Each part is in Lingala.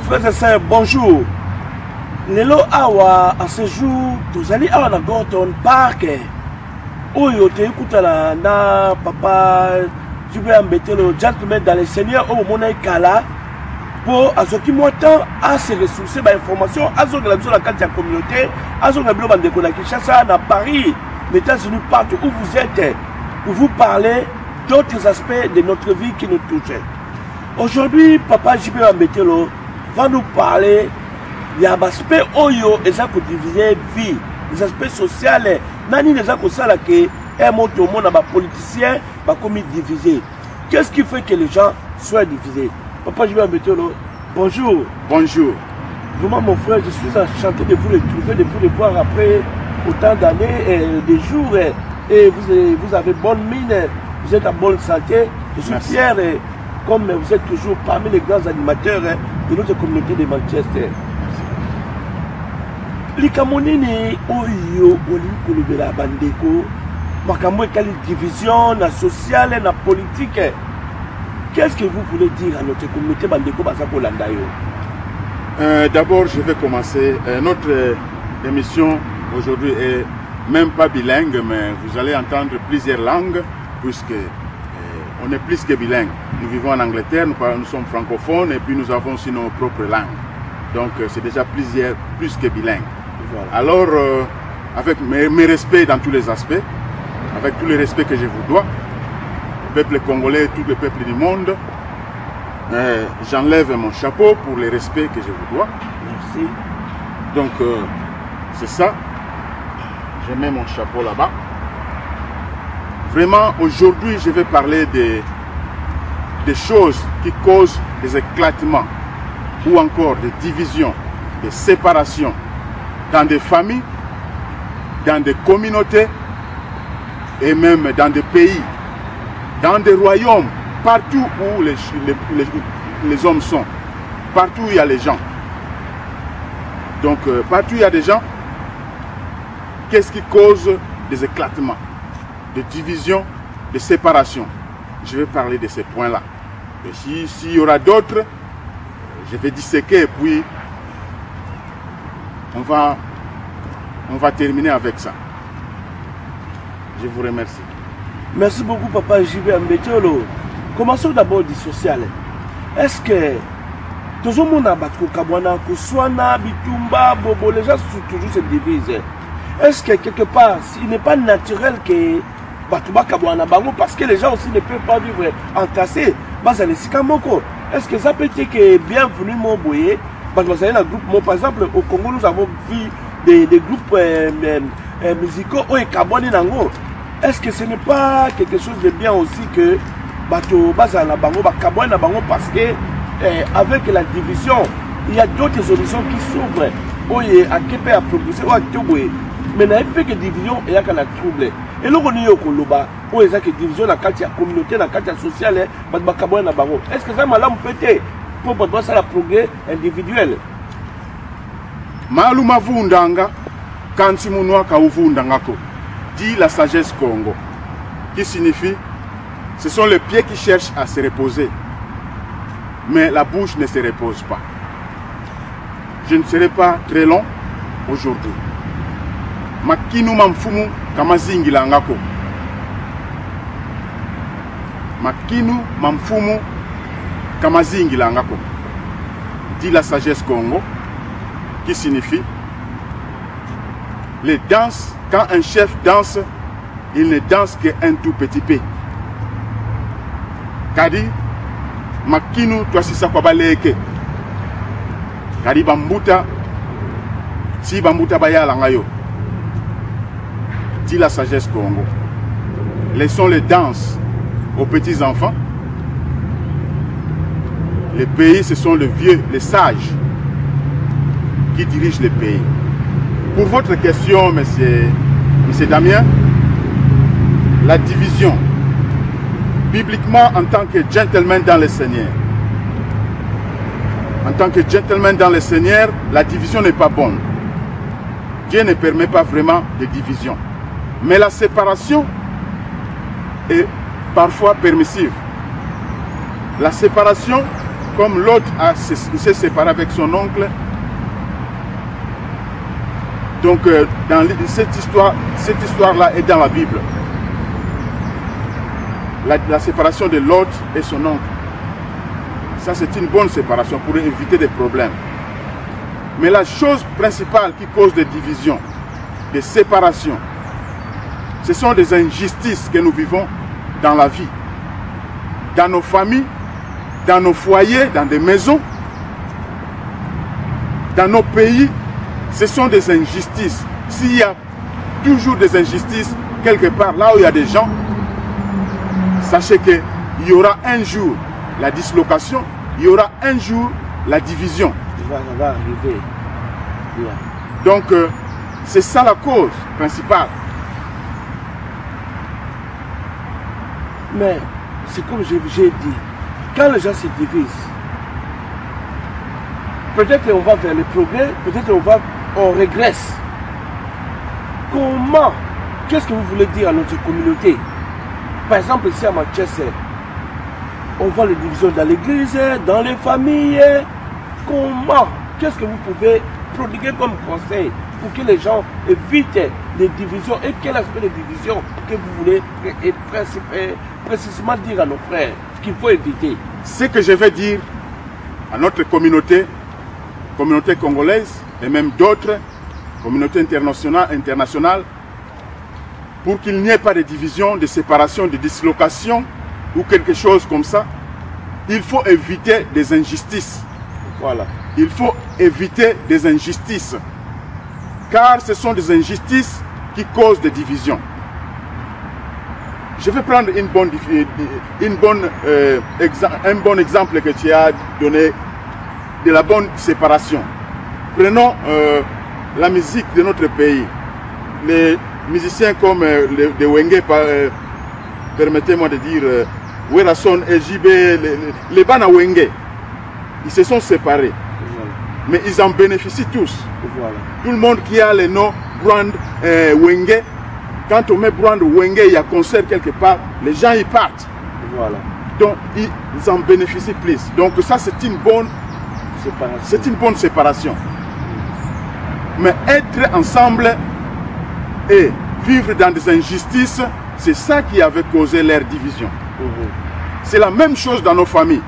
Frères et sœurs, bonjour. Lelo awa à ce jour, tous allez awa na Gordon Park. Oyo te écoutala na papa, je vais embêter le gentleman dans les seigneurs au mona kala pour à ce qui m'entend à se ressourcer par information à ce que la communauté, à ce que la bande de Kinshasa à Paris, les États-Unis partout où vous êtes pour vous parler d'autres aspects de notre vie qui nous touchent. Aujourd'hui, papa JB Ambetelo va nous parler des aspects oyo et ça pour diviser vie, des aspects sociaux. Nani les gens ça là que un mot au monde a politicien va comme diviser. Qu'est-ce qui fait que les gens soient divisés? Papa JB Ambetelo, bonjour. Bonjour. Vraiment mon frère, je suis enchanté de vous retrouver, de vous revoir après autant d'années et de jours et vous avez bonne mine, vous êtes en bonne santé. Je suis fier. Comme vous êtes toujours parmi les grands animateurs de notre communauté de Manchester. Likamonini oyo olinkolobela bandeko makambo ekali division na sociale na politique. Qu'est-ce que vous voulez dire à notre communauté bandeko baza kolanda yo? D'abord, je vais commencer. Notre émission aujourd'hui est même pas bilingue, mais vous allez entendre plusieurs langues puisque on est plus que bilingue. Nous vivons en Angleterre, nous sommes francophones et puis nous avons aussi nos propres langues. Donc c'est déjà plus que bilingue. Voilà. Alors, avec mes respects dans tous les aspects, avec tout le respect que je vous dois, le peuple congolais, tout le peuple du monde, j'enlève mon chapeau pour le respect que je vous dois. Merci. Donc c'est ça. Je mets mon chapeau là-bas. Vraiment, aujourd'hui, je vais parler des choses qui causent des éclatements ou encore des divisions, des séparations dans des familles, dans des communautés et même dans des pays, dans des royaumes, partout où les hommes sont, partout où il y a les gens. Donc, partout où il y a des gens, qu'est-ce qui cause des éclatements, de division, de séparation? Je vais parler de ces points-là. Et s'il y aura d'autres, je vais disséquer et puis on va terminer avec ça. Je vous remercie. Merci beaucoup papa JB Ambetelo. Commençons d'abord du social. Est-ce que tout le monde a battu Kabwana, Kouswana, Bitumba, Bobo, les gens toujours se divisent? Est-ce que quelque part, il n'est pas naturel que parce que les gens aussi ne peuvent pas vivre entassés? Est-ce que ça peut être que bienvenue mon boyer? Par exemple, au Congo, nous avons vu des groupes musicaux au Kaboni Nango. Est-ce que ce n'est pas quelque chose de bien aussi que Bato Bazana Bango, Kabona Bango, parce que avec la division, il y a d'autres solutions qui s'ouvrent. Oye, à Képé à proposer, ou à Toboué. Mais il n'y a pas que division et il y a qu'à la trouble. Et là, on est au Koloba, où il y a que division dans la communauté, dans la carte sociale, est-ce que ça m'a peut-être pour pouvoir faire le progrès individuel? Maluma Vundanga, Kanti Mounoua Kaouvundangako, dit la sagesse Congo, qui signifie ce sont les pieds qui cherchent à se reposer, mais la bouche ne se repose pas. Je ne serai pas très long aujourd'hui. Makinu Mamfumu Kamazingila Ngako. Makinu Mamfumu Kamazingila Ngako. Dit la sagesse Congo, qui signifie les danses, quand un chef danse, il ne danse qu'un tout petit peu. Kadi Makinu Twasisa Kwabaleke. Kadi Bambuta, si Bambuta Bayala Ngayo. Dit la sagesse Congo. Laissons les danses aux petits enfants. Les pays, ce sont les vieux, les sages qui dirigent les pays. Pour votre question, monsieur Damien, la division, bibliquement en tant que gentleman dans le Seigneur, la division n'est pas bonne. Dieu ne permet pas vraiment de division. Mais la séparation est parfois permissive. La séparation, comme l'autre s'est séparé avec son oncle, donc dans cette histoire-là est dans la Bible. La séparation de l'autre et son oncle. Ça, c'est une bonne séparation pour éviter des problèmes. Mais la chose principale qui cause des divisions, des séparations, ce sont des injustices que nous vivons dans la vie, dans nos familles, dans nos foyers, dans des maisons, dans nos pays. Ce sont des injustices. S'il y a toujours des injustices quelque part, là où il y a des gens, sachez qu'il y aura un jour la dislocation, il y aura un jour la division. Ça va arriver. Yeah. Donc, c'est ça la cause principale. Mais, c'est comme j'ai dit, quand les gens se divisent, peut-être on va vers le progrès, peut-être on régresse. Comment? Qu'est-ce que vous voulez dire à notre communauté? Par exemple, ici à Manchester, on voit les divisions dans l'église, dans les familles. Comment? Qu'est-ce que vous pouvez prodiguer comme conseil pour que les gens évitent les divisions? Et quel aspect de division que vous voulez précisément dire à nos frères qu'il faut éviter? Ce que je vais dire à notre communauté congolaise et même d'autres communautés internationales, pour qu'il n'y ait pas de division, de séparation, de dislocation ou quelque chose comme ça, il faut éviter des injustices. Voilà. Il faut éviter des injustices. Car ce sont des injustices qui causent des divisions. Je vais prendre un bon exemple que tu as donné de la bonne séparation. Prenons la musique de notre pays. Les musiciens comme de Wenge, permettez-moi de dire, Werason et JB, les Bana Wenge, ils se sont séparés. Voilà. Mais ils en bénéficient tous. Voilà. Tout le monde qui a le nom Brand Wenge, quand on met Brand Wenge, il y a concert quelque part, les gens y partent. Voilà. Donc ils en bénéficient plus. Donc ça c'est une bonne séparation. Mais être ensemble et vivre dans des injustices, c'est ça qui avait causé leur division. C'est la même chose dans nos familles.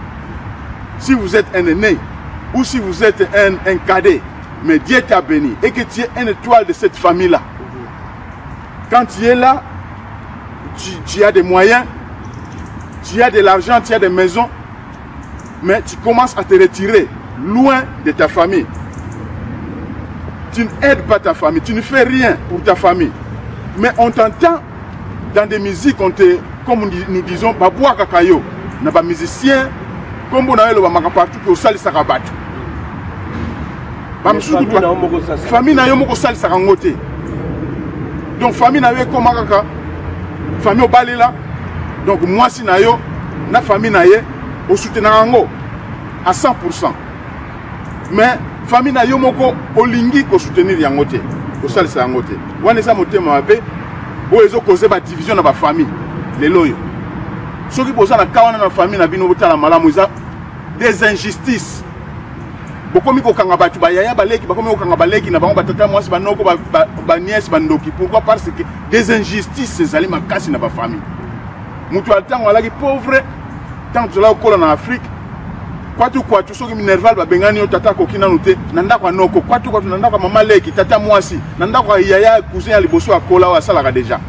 Si vous êtes un aîné ou si vous êtes un cadet, mais Dieu t'a béni et que tu es une étoile de cette famille-là, quand tu es là, tu as des moyens, tu as de l'argent, tu as des maisons, mais tu commences à te retirer loin de ta famille. Tu n'aides pas ta famille, tu ne fais rien pour ta famille. Mais on t'entend dans des musiques, comme nous disons, Baboua Kakayo, n'a pas musicien, comme on a eu le partout pour salir sa rabat. Famille n'a pas salir sa rangote. Donc famille n'a pas comme Kaka, famille au Balila. Donc moi si n'a yo, na famille n'a pas au soutien à 100%. Mais famille n'a yo moko olingi ko soutenir yangote, ko salir sa yangote. Wana sa motema mabe, o ezo causer ba division na ba famille. Les loyaux. Ceux qui posent la kawana na famille na bino botala malamu za des injustices. Bokomi ko kanga batu ba yaya baleki, bokomi ko kanga baleki na bango batata mwasi banoko ba nièce bandoki. Pourquoi? Parce que des injustices ezali makasi na ba famille. Mutu altango alaki pauvre tant que là au na Afrique. Kwatu soki minerval ba bengani yo tata kokina nute nanda kwa noko kwatu nanda kwa mama leki tata mwasi nanda kwa yaya cousin ya liboso akola wa sala déjà.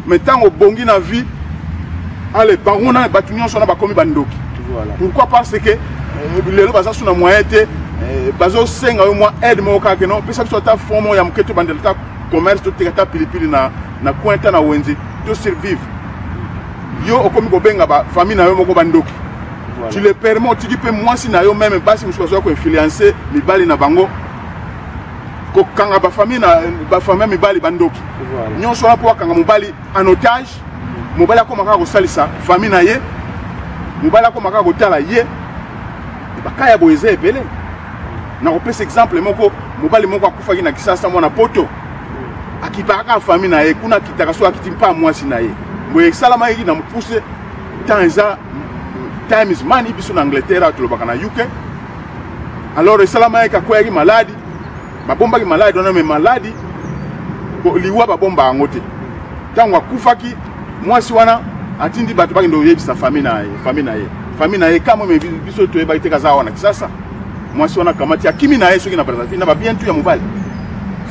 Mais tant au bongi na vie, allez, on a battu nyonso na bakomi bandoki. Voilà. Pourquoi? Parce que les gens baza suna moyen te bazo senga yo moi aide mo ka que non, pesa biso ta forme ya mketo bandelta commerce to tekata pilipili na kwenta na wenzi to survivre. Yo okomi ko benga ba famille na yo moko bandoki. Voilà. Tu le permets, tu dis que moi si na yo même basi muso ko influencer mibali na bango. kokanga ba famille mibali bandoki nyonso wana po kanga mobali en otage mobali akomaka kosalisa famille na ye mobali akomaka kotala ye bakaya boyeze ebele na kopesa exemple moko mobali moko akufaki na Kisasa mwana poto akipaka famille na ye kuna kitaka so akitimpa mwasi na ye boye salama yiki na mpuse tanza time is money biso na Angleterre tulobaka na UK alors salama yiki akoyaki maladi babomba ki maladi on me maladi ko liwa babomba ngote tango akufaki mwasi wana atindi batu baki ndo yebisa famille na ye kama me biso to eba iteka za wana Kisasa mwasi wana kamati akimi na ye soki na Brazzaville na ba bien tu ya mobali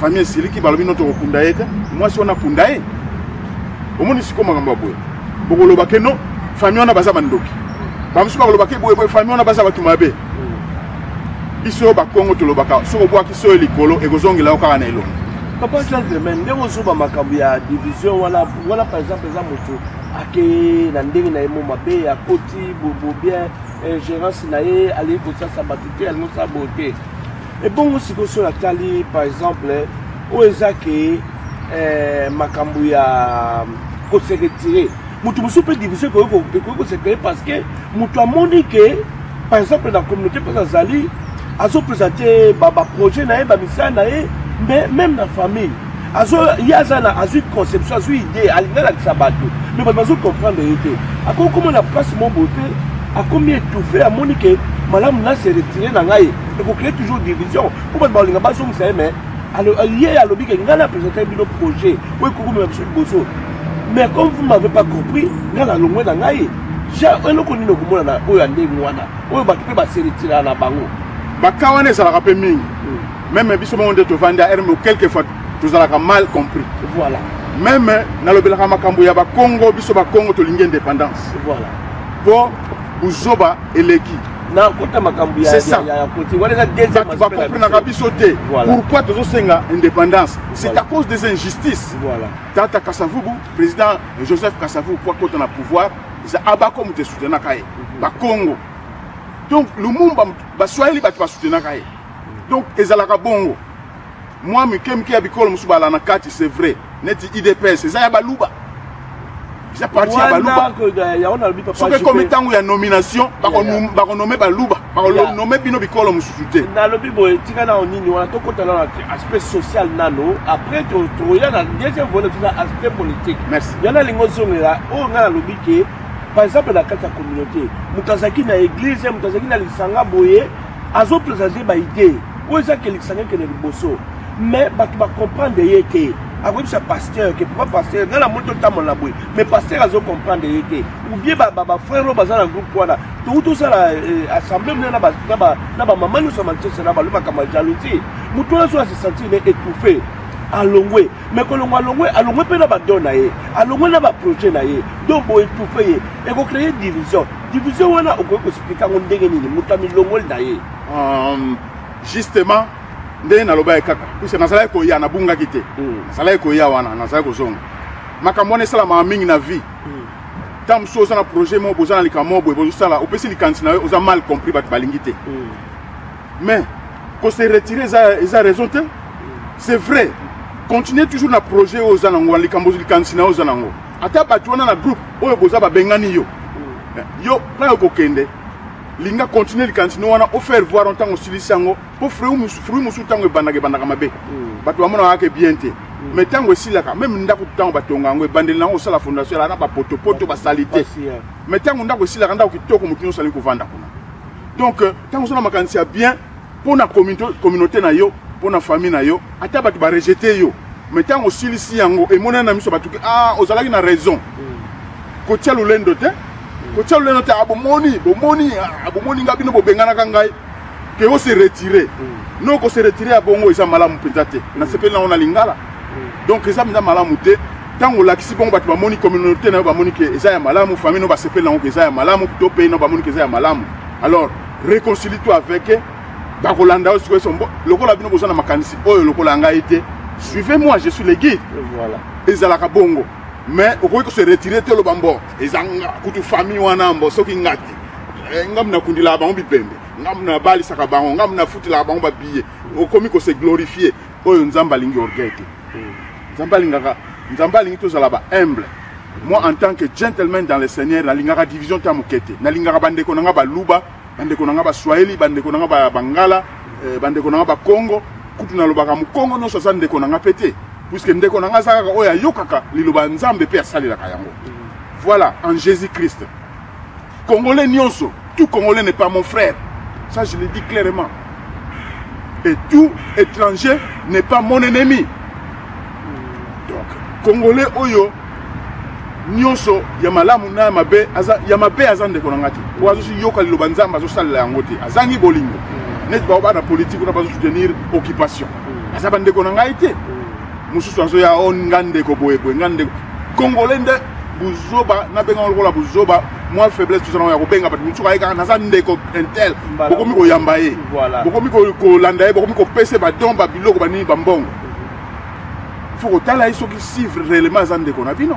famille siliki balobi noto kokunda ye te mwasi wana kunda ye omoni siko makambo boye bokoloba keno famille wana baza bandoki bamusuka koloba ke boye famille wana baza batu mabe biso ba Kongo tolobaka soko bwa kiso likolo ekozongela okaka na elongo papa gentleman ndenge ozoba makambo ya division wala par exemple za moto ake na ndenge na emo mabe ya koti bobo bien gérance na ye ali ko sa batute ali sa beauté et bon siko so la tali par exemple o ezake makambo ya ko se retirer mutu musu pe division ko se créer parce que mutu amoni que par exemple dans la communauté pas azali azo présenter baba projet na ye ba misa na ye mais même dans la famille azo yazana azu conception azu idée alinga la sabato mais ba bazo comprendre été à comment la place mon beauté a combien étouffé à monique madame là s'est retiré na ngai et pour créer toujours division pour ba linga ba so msa mais alors hier à lobby que ngala présenter bino projet oui ko même sur boso mais comme vous m'avez pas compris ngala longwe na ngai ja eloko nino komona na oyo ande mwana oyo ba pe ba se retirer na bango bakawane ça la mingi même biso monde to vanda erme quelquefois tous ala mal compris voilà même na lobelaka makambo ya ba Congo biso ba Congo to lingi indépendance voilà pour buzoba eleki na kota makambo ya côté wala na deuxième va comprendre biso te pourquoi tozo senga indépendance c'est à cause des injustices voilà tata Kasavubu président Joseph Kasavubu pour kota na pouvoir za abako mute soutenir kae ba Congo donc le Lumumba baswahili batu basoutenir kae donc ezalaka bongo moi mikemki ya bikolo musubala na kati c'est vrai neti IDPS ezaya baluba c'est parti ya baluba so que comme tango ya nomination bako nommer baluba bako nommer bino bikolo mususute na lobi boy tika na onini wana to kota na aspect social nano après to ya na deuxième volet tout aspect politique merci yana lingo zongela o ngala lobi ke par exemple la carte communauté mutazaki na église mutazaki na lisanga boye azo présenter ba idée ou ça que lisanga que le bosso mais batu ba comprendre yeke après ça pasteur que pourquoi pasteur dans la moto tamo la boye mais pasteur azo comprendre yeke ou bien ba frère lo bazana groupe wana tout ça la assemblée na ba maman nous sommes Manchester na ba luba kama jalousie mutu azo se sentir étouffé alongwe mais que alongwe pe na ba dona ye alongwe na ba projet na ye donc bo étouffé et ko créer division wana o ko expliquer ngo ndenge nini mutami longol na ye justement ndenge naloba ekaka puisque nazala ko ya na bunga kite nazala ko ya wana nazala ko zonga makambo ne sala ma mingi na vie tam so na projet mo bozana likamo bo sala opesi likansi na oza mal compris bat balingite mais ko se retirer za raison te c'est vrai continuer toujours na projet ozana ngo likambo likansi na ozana ngo ata batu wana na groupe oyo boza ba bengani yo na ko kende linga continuer likansi no wana o faire voir ontango silisango po fruit musu tango bandaka mabe batu amona wake bien te mais tango silaka même ndako tango batonga ngo bandeli nango sala fondation la na ba poto ba salité mais tango ndako silaka ndako kitoko mutino sali ko vanda kuna donc tango sona makanisi bien pour na communauté na yo pour na famille na yo ata batu ba rejeter yo mais tango silisi yango e mona na miso batu ozalaki na raison ko tia lulendo te ko tia lulendo te abomoni ngabino bobengana kangai que on se retirer non qu'on se retirer à bongo isa malamu pentate na sepela on a lingala donc ça mda malamu te tango lakisi bongo batu ba moni communauté na ba moni que isa ya malamu famille no ba sepela on que isa ya malamu to pays no ba moni que isa ya malamu alors réconcilie-toi avec ba kolanda aussi ko sombo lokola bino bozana makanisi oyo lokola ngai te suivez-moi je suis le guide voilà ezalaka bongo mais on peut se retirer te lo bambo ezanga kutu famille wana mbo soki ngati ngam na kundila ba ngombi pembe ngam na bali saka bango ngam na futi la bango ba billet o komi ko se glorifier oyo nzamba lingi orgueil te. Nzamba lingaka nzamba lingi tozala ba humble. Moi en tant que gentleman dans le Seigneur na lingaka division ta mukete. Na lingaka bandeko nanga ba luba, bandeko nanga ba Swahili, bandeko nanga ba Bangala, bandeko nanga ba Congo, kutu na lobaka mu Congo no so ndeko nanga pété. Puisque ndeko nanga saka oya yokaka liloba nzambe pe asalelaka yango. Voilà, en Jésus-Christ. Congolais nyonso, tout Congolais n'est pas mon frère. Ça je le dis clairement. Et tout étranger n'est pas mon ennemi. Donc, Congolais oyo nyonso yamalamu na mabe azande konangati. Oazo si yoka liloba nzamba zo salela yango te. Azangi bolingo. Net ba na politique na ba soutenir occupation. Azabande konanga te. Mususu azo ya on ngande ko boye ngande Congolais nde buzoba na benga lokola buzoba moi faiblesse tout ça ya ko benga bat musuka eka na zande ko intel boko mi ko yambaye boko mi ko landaye boko mi ko pese ba domba biloko bani bambongo. Faut que tala iso qui suivre réellement zande ko na bino.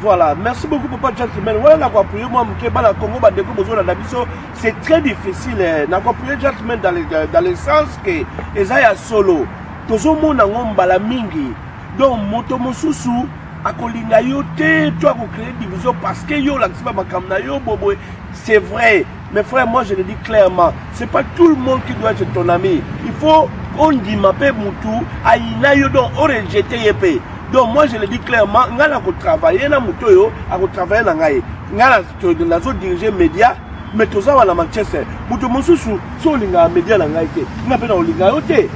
Voilà, merci beaucoup papa gentleman. Voilà quoi pour moi mukeba la Congo ba deko besoin na biso, c'est très difficile na quoi pour gentleman dans le sens que ezaya solo tozo mona ngomba la mingi. Donc moto mosusu akolinga yo te toi ko créer division parce que yo la tsiba makamna yo bobo c'est vrai. Mais frère, moi je le dis clairement, c'est pas tout le monde qui doit être ton ami. Il faut on dit mape mutu aina yo donc on rejeter yepé. Donc moi je le dis clairement, ngala ko travailler na muto yo, a ko travailler na ngai. Ngala na zo diriger média, mais toza wala Manchester. Muto mosusu so linga média na ngai te. Ngape na olinga yo te.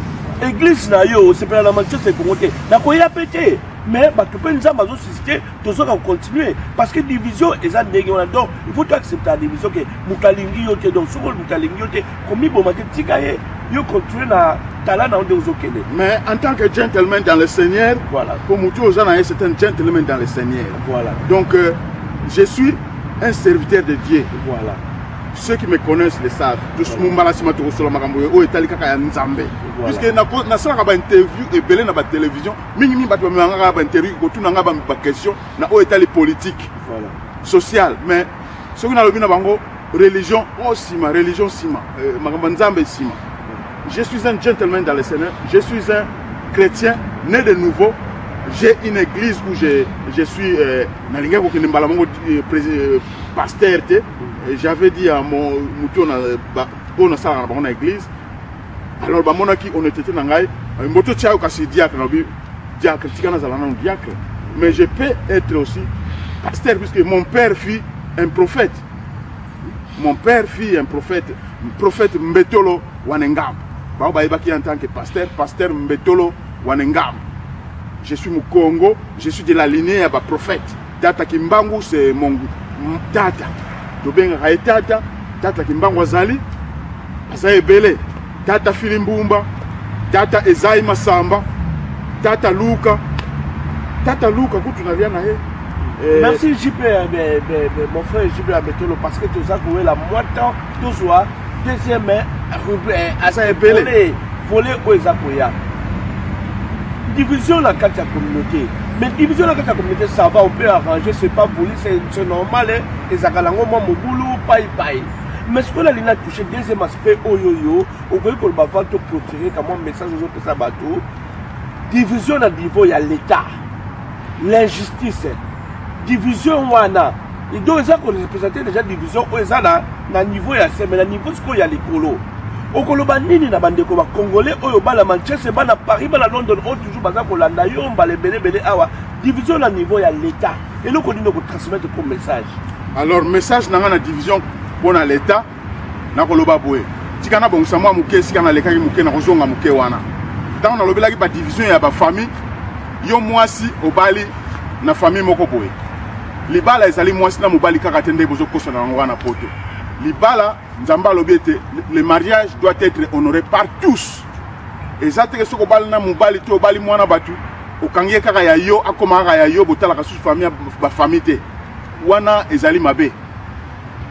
Église na yo, c'est pas la Manchester ko te. Na ko ya pété. Mais tu peux nous avoir suscité, tu dois continuer. Parce que division est un dégueu. Donc, il faut accepter la division que Moukalingi yote, donc, sur le Moukalingi yote, comme il faut matikaye, il faut continuer à talent dans le Zokene. Mais en tant que gentleman dans le Seigneur, voilà. Pour Moutou Ozanaye, c'est un gentleman dans le Seigneur. Voilà. Donc, je suis un serviteur de Dieu. Voilà. Ceux qui me connaissent le savent. Puisque na sala ba interview et belé na ba télévision, mingi ba nga ba interview ko tuna nga ba question na o état politique. Voilà. Social, mais ce qu'on a le bango religion sima, religion sima, makambo nzambe sima. Je suis un gentleman dans le Seigneur, je suis un chrétien né de nouveau. J'ai une église où je suis nalinga ko kinembala mongo pasteur te. J'avais dit à mon mouton on sala na église. Alors bamonaki on était dans ngai moto tchao kasi diacre na bi diacre tikana za lana diacre, mais je peux être aussi pasteur puisque mon père fut un prophète. Mon père fut un prophète Mbetolo Wanengam. Ba ba ibaki en tant que pasteur Mbetolo Wanengam. Je suis au Congo, je suis de la lignée à prophète. Tata Kimbangu c'est mon tata. To benga tata, tata Kimbangu azali azaye belé. Tata Filimbumba, Tata Ezaï Massamba, Tata Luka, tu n'as rien à dire. Merci JP, mon frère JP Abetolo, parce que tu as joué la moitié, tu as deuxième, volé au Ezakoya. Division la carte de la communauté. Mais division la carte de la communauté, ça va, on peut arranger, c'est pas voulu, c'est normal. Et ça va, moi, mon boulot, paille. Mais ce qu'on a touché, deuxième aspect, au peut que le bavard te protéger comme un message aux autres sabato. Division à niveau, il y a l'État, l'injustice, division wana. Il doit représenter déjà division au niveau, il y a mais le niveau, il y a l'écolo. Au Koloba Nini, na bande ko Congolais, au Yoba, la Manchester, la Paris, la London, toujours bazar pour l'anda, yo, les belé, awa. Division à niveau, il y a l'État. Et nous, on dit transmettre comme message. Alors, message dans la division. Pour l'État, na koloba boye. Tikana bon samwa muke sikana lekaki muke na kozonga muke wana. Dans na lobelaki ba division ya ba famille, yo mwasi obali na famille moko boye. Libala ezali mwasi na mobali kaka tende bozo koso na wana poto. Libala nzamba lobete, le mariage doit être honoré par tous. Ezate ke soko bali na mobali to obali mwana batu, okangie kaka ya yo akoma kaka ya yo botala ka sous famille ba famille te. Wana ezali mabe.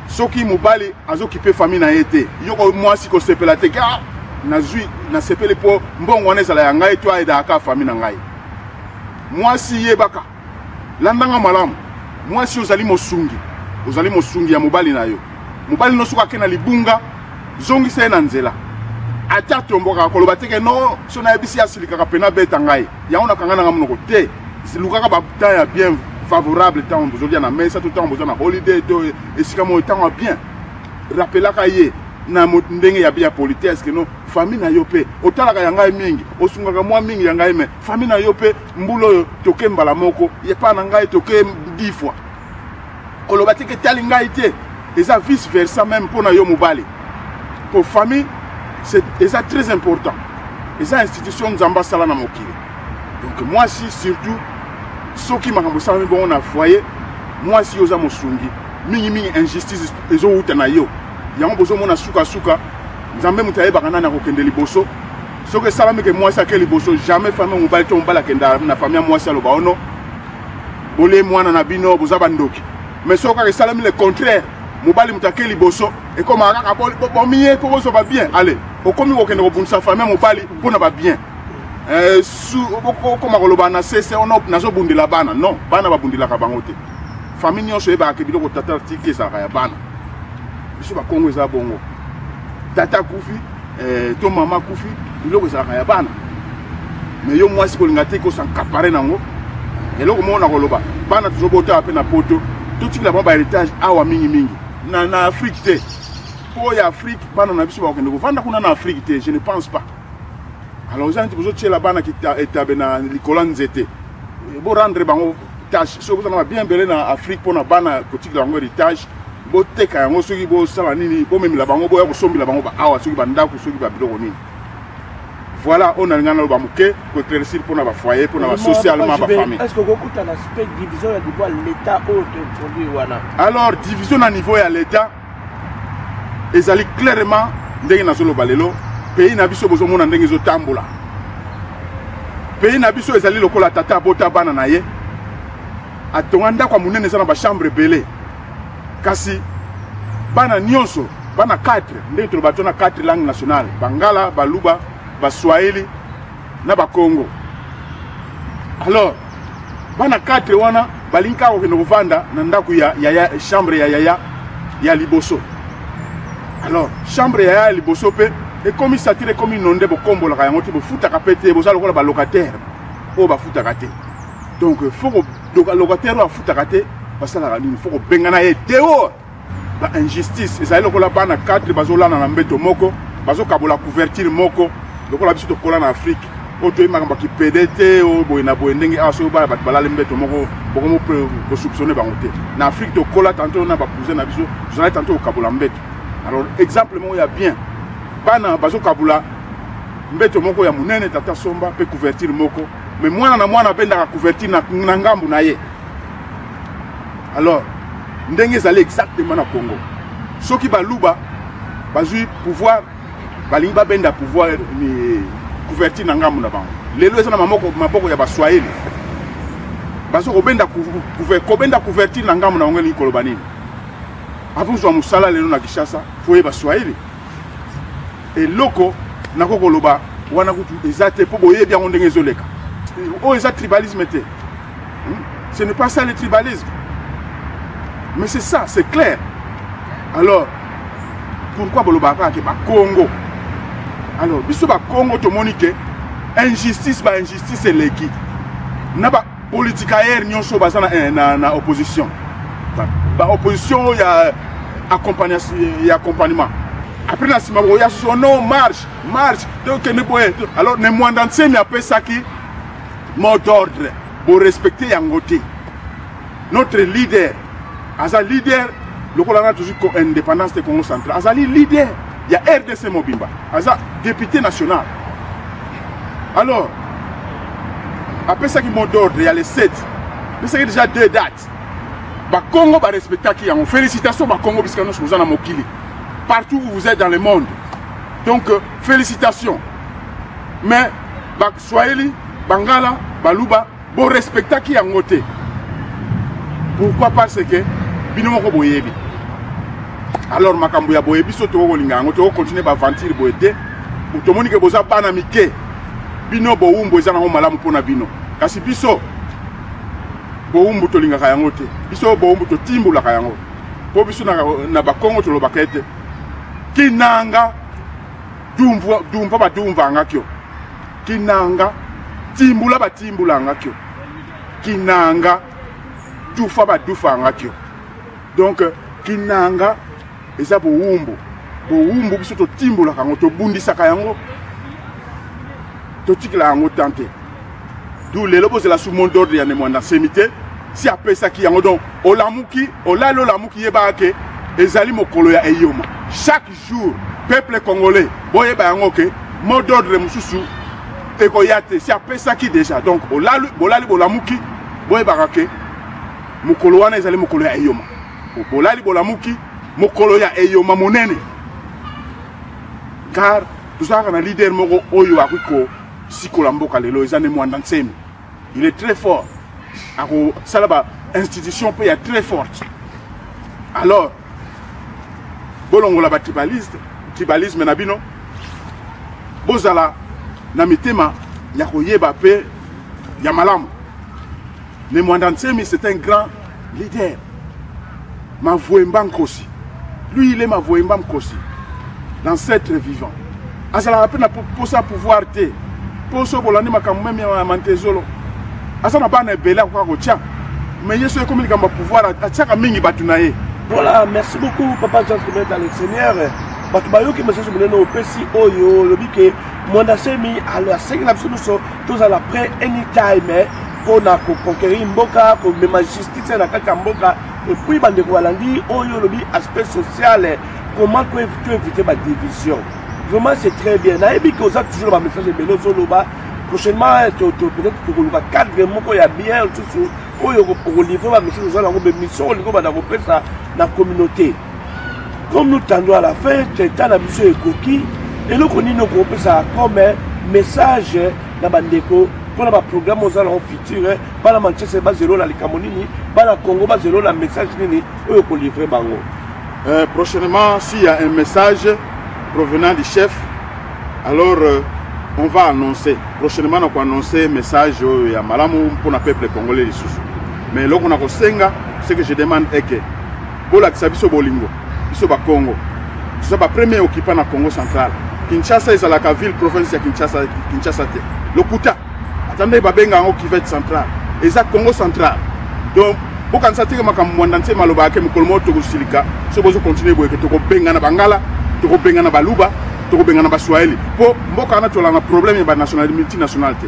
Soki mobali azokipe famille na yete yoko mwasi ko sepela te ka nazui na sepele po mbongo wana ezala ya ngai to aida aka famille na ngai mwasi yebaka landanga malamu mwasi ozali mosungi ya mobali na yo mobali no soka ke na libunga zongi se na nzela ata tomboka koloba teke non sona yebisi asilikaka pena beta ngai yango nakanga nanga monoko te silukaka ba temps ya bien favorable tant aujourd'hui na mesa tout temps besoin na holiday to esika mo temps bien rappelaka ye na ndenge ya bien politesse que non famille na yo pe otalaka ya ngai mingi osungaka mwa mingi ya ngai me famille na yo pe mbulo toke mbala moko ye pa na ngai toke 10 fois koloba teke tali ngai te eza vice versa même pour na yo mobali pour famille c'est très important. Et ça, institution nous ambassade dans mon kili. Donc, moi, si, surtout, ceux qui m'ont bon, on a foyer, moi, si, aux amosungi, mini injustice, les autres, il y a un besoin de souka, nous avons même bakana na kokende liboso. Ce que ça que moi, ça que liboso, jamais famille, on va tomber la famille, moi, ça le baono. Bolé, moi, na bino, bozabandoki. Mais ce que ça le contraire. Mobali mutake liboso et comme akaka bon mié pour ça va bien allez au komi ko kende ko bunsa famille mobali pona ba bien su ko makoloba na cesse on na zo bundela bana non bana ba bundela ka bango te famille nyonso e ba ke biloko tata tiki sa ya bana biso ba kongo za bongo tata kufi to mama kufi biloko za ya bana mais yo moi siko lingate ko san kapare nango eloko mo na koloba bana tuzo bota pe na poto tout la bombe héritage awa mingi na Afrique te pour Afrique bana na biso ba okende ko vanda kuna na Afrique te je ne pense pas alors les gens qui besoin la bana qui est na likola nzete bo rendre bango tâche so vous na bien belé na Afrique pour na bana kotika bango héritage bo teka yango soki bo sala nini bo memila bango bo ya kosombila bango ba awa soki banda ko soki ba biloko nini voilà on a ngana lo ba muke ko éclaircir pour na ba foyer pour na ba socialement ba famille. Est-ce que vous avez un aspect division à niveau l'état aujourd'hui wana? Alors division à niveau ya l'état ezali clairement ndenge na solo balelo pays na biso bozo mona ndenge zo tambola pays na biso ezali lokola tata bota bana na ye atonganda kwa munene sana ba chambre belé kasi bana nyonso bana 4 ndenge to batona 4 langue nationale Bangala Baluba Baswahili na Bakongo. Alors bana 4 wana balinka ko kendo vanda na ndaku ya chambre ya liboso. Alors chambre ya liboso pe et comme ça tire comme inondé bo kombo la yango te bo futa kapete bo zalo ko ba locataire o ba futa kate. Donc faut que locataire wa futa kate parce que il faut que bengana e dehors ba injustice ezali ko la bana 4 bazolana na mbeto moko bazo kabola couverture moko lokola biso to kola na Afrique oto imaka ki PDT o boyena boyendenge aso ba bat balale mbeto moko bokomo ko soupçonner bango te na Afrique to kola tantôt na ba cousin na biso zala tantôt kabola mbeto. Alors exemple mo ya bien bana bazo kabola mbeto moko ya munene tata somba pe couverture moko mais mwana na mwana benda ka couverture na ngambu na ye. Alors ndenge zali exactement na Congo soki baluba bazui pouvoir balingi benda pouvoir ni couverture na ngambu na bango lelo eza na maboko ya baswahili bazo kobenda couverture na ngambu na ngeli koloba nini avant zo musala lelo na Kishasa foye baswahili et loko na kokoloba wana kutu ezate po boye bien ndenge ezoleka o eza tribalisme te. Ce n'est pas ça le tribalisme. Mais c'est ça, c'est clair. Alors, pourquoi bolobaka ke ba Congo? Alors, biso ba Congo to monique injustice eleki. Na ba politika air nyonso bazana na opposition. Ba opposition ya accompagnement. Après la sima ya son marche. Donc ne boye. Alors ne mwandanse mi appelle ça qui mot d'ordre pour respecter Yangote. Notre leader Aza leader, le Colana toujours indépendance de Congo central. Azali leader, il y a RDC Mobimba. Aza député national. Alors, après ça qui mot d'ordre, il y a les 7. Mais c'est déjà 2 dates. Ba Congo va respecter qui en félicitations ba Congo puisque nous sommes en Mokili. Partout où vous êtes dans le monde. Donc félicitations. Mais ba Swahili, Bangala, Baluba, bon respecter qui en côté. Pourquoi? Parce que binomoko boyebi. Alors makambo ya boyebi soto ko linga ngoto continuer ba aventure boyete. Utomoni ke boza bana mike. Bino bo umbo ezana ho malamu pona bino. Kasi biso bo umbu to linga kayango te. Biso bo umbu to timbula kayango. Po biso na ba Kongo to lobakete. Kinanga dumva badumva ngakyo kinanga timbula batimbula ngakyo kinanga tufa badufa ngakyo donc kinanga eza bowumbu biso totimbola kango tobundisaka yango totikela yango tante d'où lelo bozela sous mon ordre ya Nemwanda Semite si apesaki yango donc olamuki olali olamuki yebake ezali mokolo ya eyoma chaque jour peuple congolais boyeba yango ke mot d'ordre mususu ekoyate si apesaki déjà donc olali bolamuki boyeba ke mokolo wana ezali mokolo ya eyoma bolali bolamuki mokolo ya eyoma monene car tout ça na leader moko oyo akiko sikola mboka lelo eza Nemwanda Nsemi. Il est très fort. Ako salaba institution peut être très forte. Alors bolongola ba tribalisme na bino bozala na mitema ya koyeba pe ya malamu. Nemwanda Nsemi c'est un grand leader. Mavoemba Nkosi. Lui il est Mavoemba Nkosi. L'ancêtre vivant. Azala rapena pour ça pouvoir te. Pour ça bolani makamwe ya mantezolo. Asana bana bela kwa kotia. Mais yeso e comme kamba pouvoir ataka mingi batunaye. Voilà, merci beaucoup papa Jean-Claude dans le Seigneur. Batubayo ki message moneno opesi oyo lobi ke Mwanda Nsemi ala sengi na biso tous à la près anytime pour na conquérir mboka pour même justice na kaka mboka et puis bande ko alandi oyo lobi aspect social comment tu éviter ma division. Vraiment c'est très bien. Na ebi ko za toujours ba message belo zoloba prochainement peut-être que vous avez cadre moko ya bien tout oyo ko livrer ba message za ngo be mission ko ba na ko pesa na communauté. Comme nous tendons à la fin, tu as la mission ekoki et nous connaissons comme message na bandeko pour le programme aux allons futur pas la Manchester bas zéro la Camonini pas la Congo bas zéro la message nini oyo ko livrer bango. Prochainement s'il y a un message provenant du chef alors on va annoncer prochainement on va annoncer message ya malamu pour le peuple congolais lisusu. Mais là on a kosenga ce que je demande est que bola kisabiso bolingo biso ba Congo c'est ba premier occupant na Congo central. Kinshasa est la ville province ya Kinshasa te. Lokuta attendez ba benga ngo Kivu central et ça Congo central. Donc bokan satike makambo Mwanda Nsemi maloba ke mukolo to kusilika so bozo continuer boye to ko benga na Bangala to ko benga na Baluba to ko benga na Baswahili po mboka na tola na problème ba nationalité multinationalité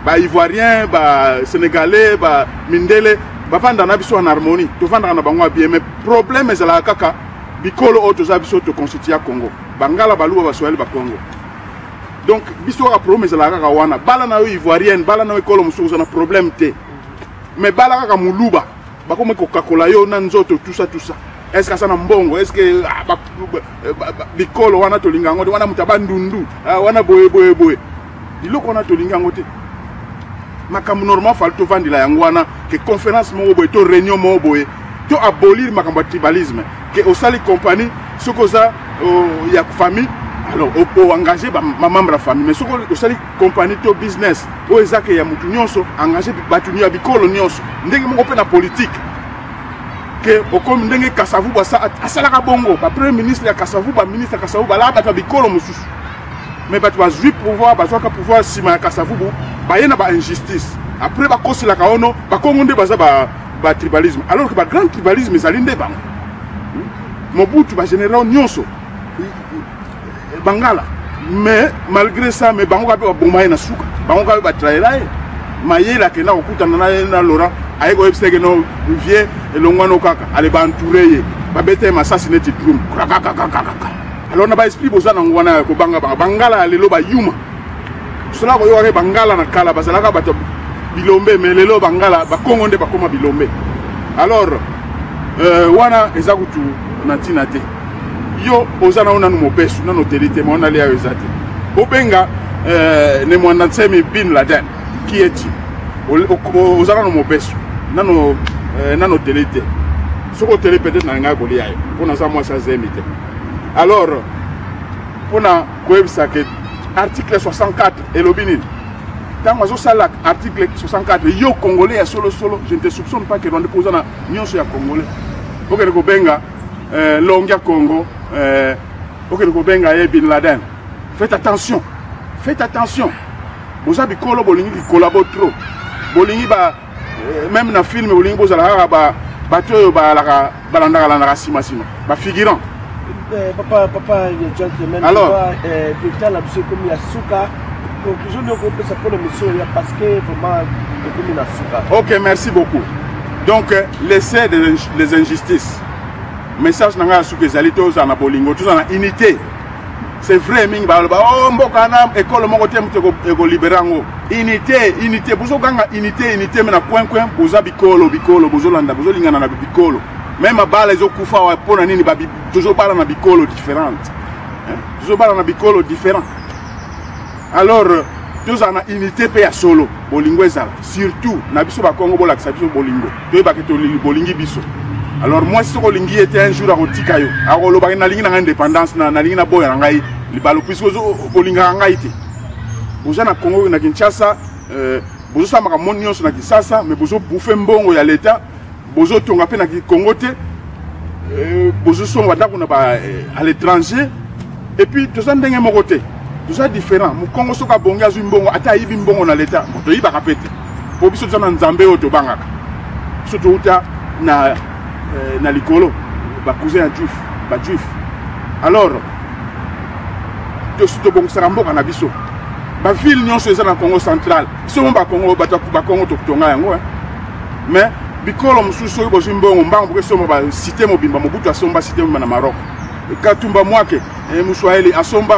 ba ivoirien ba sénégalais ba mindele ba vanda na biso en harmonie to vanda na bango bien mais problème ezala kaka bikolo auto za biso to constituer Congo Bangala Baluba Baswahili ba Congo donc biso ka problème ezala kaka wana bala na ivoirienne bala na ekolo musuza na problème te mais bala kaka muluba bakome Coca-Cola yo na nzoto tout ça est-ce que ça na mbongo est-ce que bikolo wana to lingango wana mutabandundu wana boye iloko na to lingango te makambo normal fal to vandila yango wana que conférence mo boye to réunion mo boye to abolir makambo tribalisme que osali compagnie sokoza ya famille alors o engager ma membre famille mais soko osali compagnie to business o ezake ya mutu nyonso engager batu ya bikolo nyonso ndenge moko pe na politique que okomi ndenge Kasavubu asalaka bongo ba premier ministre ya Kasavubu ministre ya Kasavubu la batu bikolo mususu mais batu bazui pouvoir bazwaka pouvoir sima ya Kasavubu bayena ba injustice après ba kosila ka ono ba Kongo nde baza ba tribalisme alors que ba grand tribalisme ezalinde bango Mobutu ba général nyonso Bangala mais malgré ça mais bango ka ba bomba na suka bango ka ba trairaye mayela ke na okuta na Laurent ayeko ebsege no vie elongwano kaka ale ba entourer ba bete assassinate drum alors na ba esprit bozana ngwana ko Bangala lelo ba yuma cela ko yo Bangala na kala bazalaka bato bilombe mais lelo Bangala ba Kongo nde ba koma bilombe alors wana ezakutu na tina te yo ozana ona no mobesu na no telite mo na lia ezate obenga Nemwanda Nsemi bin Laden qui est ozana no mobesu na no telite soko télé peut-être na nga ko lia pour na sa moi ça zemite alors pour na koebisa que article 64 et l'obinine tant que ça article 64 yo congolais ya solo je ne te soupçonne pas que on dépose na nyonso ya congolais okere ko benga longia Congo okere ko benga Bin Laden Faites attention. Faites attention. Vous avez bikolo bolingi qui collabore trop. Bolingi ba même dans le film bolingi bozala ba bato ba la balanda la sima sima. Ba figurant. Papa, gentleman. Alors, peut-être la monsieur comme Yasuka. Conclusion de groupe ça pour le monsieur parce que vraiment comme Yasuka. OK, merci beaucoup. Donc laissez les injustices. Message nanga Yasuka ezali to za na bolingo, to za na unité. C'est vrai, mingi ba oh mboka na école moko te muteko ego liberango. Unité, bozo ganga unité mais na coin boza bikolo bozo landa bozo lingana na bikolo. Même bala ezo kufa wa pona nini ba toujours bala na bikolo différente. Toujours bala na bikolo différent. Alors tous en a unité pe ya solo bolingo ezala surtout na biso ba Congo bola biso bolingo. To ba keto bolingi biso. Alors moi si Kolingi était un jour à Rotikayo, à Roloba na lingi na indépendance na lingi na boya ngai libalo puisque bolinga ngai te. Boza na Congo na Kinshasa bozo samaka monnyonso na Kisasa mais bozo bouffer mbongo ya l'état, bozo tonga pe na Congo te. Bozo songa ndako na ba à l'étranger et puis tout ça ndenge moko te. Tout ça différent. Mu Congo soka bonga zu mbongo ata yibi mbongo na l'état. Moto yiba kapete. Po biso tana nzambe oto bangaka. Surtout uta na na likolo ba cousin juif alors to bon saramboka na biso ba ville nyonso eza na Congo central biso ba Congo ba Congo to tonga yango mais bikolo mususu oyo bozo mbongo mbango ke somo ba cité mobimba mobutu asomba cité mobimba na Maroc Katumba Mwake Muswahili asomba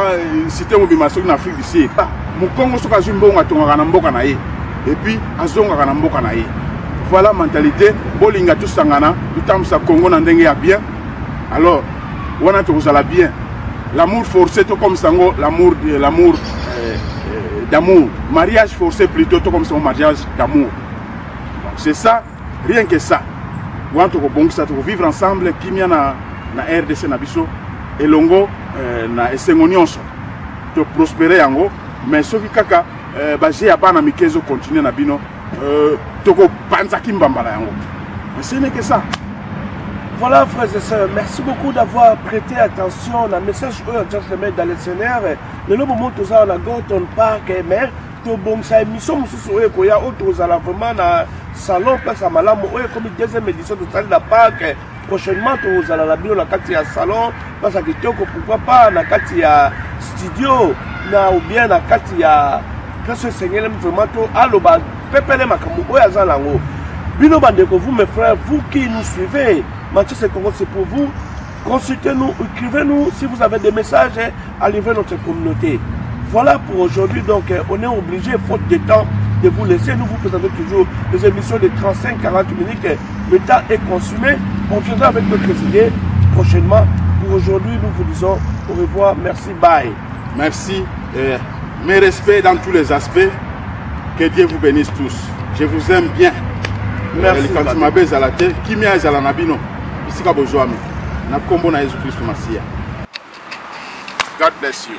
cité mobimba so na Afrique du Sud pa mu Congo soka zimbongo atonga na mboka na ye et puis azonga na mboka na ye. Voilà la mentalité. Bolinga tout sangana, tout temps ça Congo n'endenge ya bien. Alors, on a tout ça bien. L'amour forcé tout comme sango, l'amour d'amour. Mariage forcé plutôt tout comme son mariage d'amour. C'est ça, rien que ça. On a tout bon ça tout vivre ensemble qui mia na RDC na biso et longo na esengonions. To prospérer yango, mais ce qui kaka basé à bana mikezo continuer na bino. Toko Panzaki Mbambala yango. Ce n'est que ça. Voilà, frères et sœurs, merci beaucoup d'avoir prêté attention au message gentleman dans le scénaire. Le moment où on a Gorton Park, mais to bon sa émission mususu oyo koya otozala vraiment na salon place à malamu oyo comme deuxième édition de Salle de Park. Prochainement tozala la bino na kati ya salon parce que kitoko pourquoi pas na kati ya studio na ou bien na kati ya parce que Seigneur vraiment to aloba pepele makambo oyo azalango. Bino bandeko, vous mes frères, vous qui nous suivez, Manchester Congo c'est pour vous. Consultez-nous, écrivez-nous si vous avez des messages à livrer notre communauté. Voilà pour aujourd'hui, donc on est obligé, faute de temps, de vous laisser. Nous vous présentons toujours des émissions de 35-40 minutes. Le temps est consumé. On viendra avec notre idée prochainement. Pour aujourd'hui, nous vous disons au revoir. Merci, bye. Merci. Mes respects dans tous les aspects. Que Dieu vous bénisse tous. Je vous aime bien. Merci. Quand tu m'appelles à la tête, qui m'y a à la nabino. Ici, God bless you.